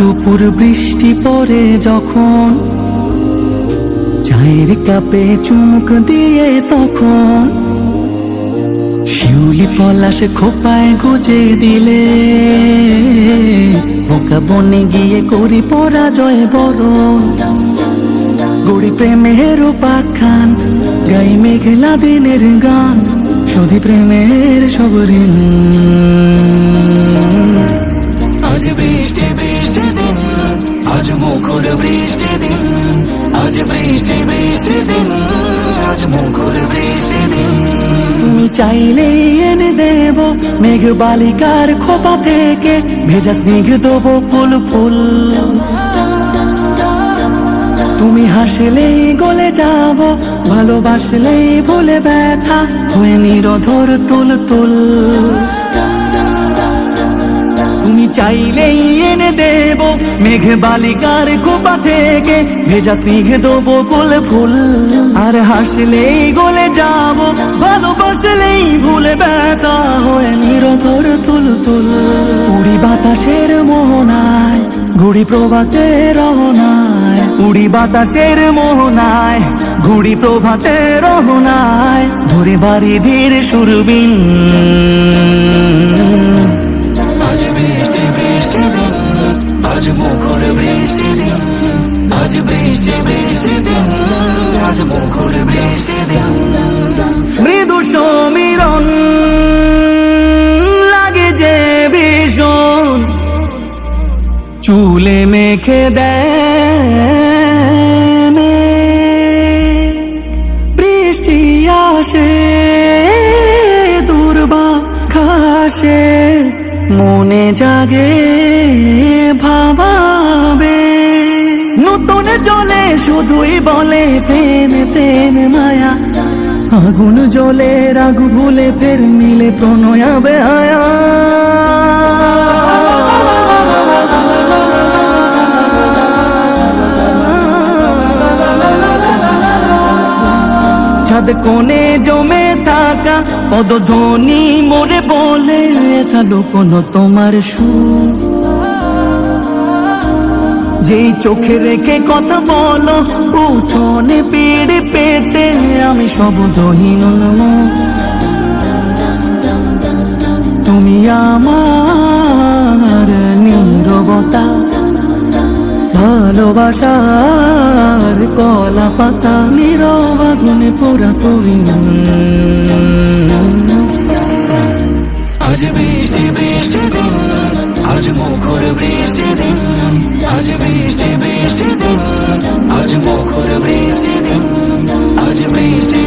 টুপুর বৃষ্টি পড়ে যখন চায়ের কাপে চুমুক দিয়ে তখন শিউলি পলাশ খোপায় গুজে দিলে বোকা বনে গিয়ে করি পরাজয় বরণ গড়ি প্রেমের পাখান গাই মেঘলা দিনের গান শুধু প্রেমের সব ঋণ। আজ বৃষ্টি বৃষ্টি দিন, আজ মুখর বৃষ্টি দিন, আজ বৃষ্টি বৃষ্টি দিন, আজ মুখর বৃষ্টি দিন। তুমি চাইলেই এনে দেব মেঘ বালিকার খোপা থেকে ভেজা স্নিগ্ধ বকুল ফুল। তুমি হাসলেই গলে যাব, ভালোবাসলেই ভুলে ব্যথা হয়ে নিরধর তুল তুল। তুমি চাইলেই এনে দেব মেঘ বালিকার খোপা থেকে ভেজা স্নিগ্ধ বকুল ফুল। আর হাসলেই গলে যাব, ভালোবাসলেই ভুলে ব্যথা হয়ে নিরধর তুল তুল। উড়ি বাতাসের মোহনায়, ঘুড়ি প্রভাতে রহনায়, উড়ি বাতাসের মোহনায়, ঘুড়ি প্রভাতে রহনায়, ধরে বাড়ি ধীর সুরবিন। আজ বৃষ্টি বৃষ্টি দিন, আজ মুখর বৃষ্টি দিন, আজ বৃষ্টি বৃষ্টি দিন, আজ মুখর বৃষ্টি দিন। মৃদু সমীরণ লাগে যে ভীষণ, চুলে মেখে দেয় বৃষ্টি আসে দুর্বাঘাসে, মনে জাগে ভাবাবে নতুন জলে শুধুই বলে প্রেম প্রেম মায়া। আগুন জলে রাগু ভুলে ফের মিলে প্রণয়া বেহায়া। ছাদ কোণে জমে থাকা পদধ্বনি মোরে বলে থালো কোনো তোমার সুর। যেই চোখে রেখে কথা বলো উঠোনে পিড়ে পেতে আমি শব্দহীন। তুমি আমার নীরবতা, ভালোবাসার কলা পাতা, নীরব আগুনে পোড়া তুমি। আজ বৃষ্টি বৃষ্টি দিন, আজ মুখর বৃষ্টি দিন, আজ বৃষ্টি বৃষ্টি দিন, আজ মুখর বৃষ্টি দিন, আজ বৃষ্টি।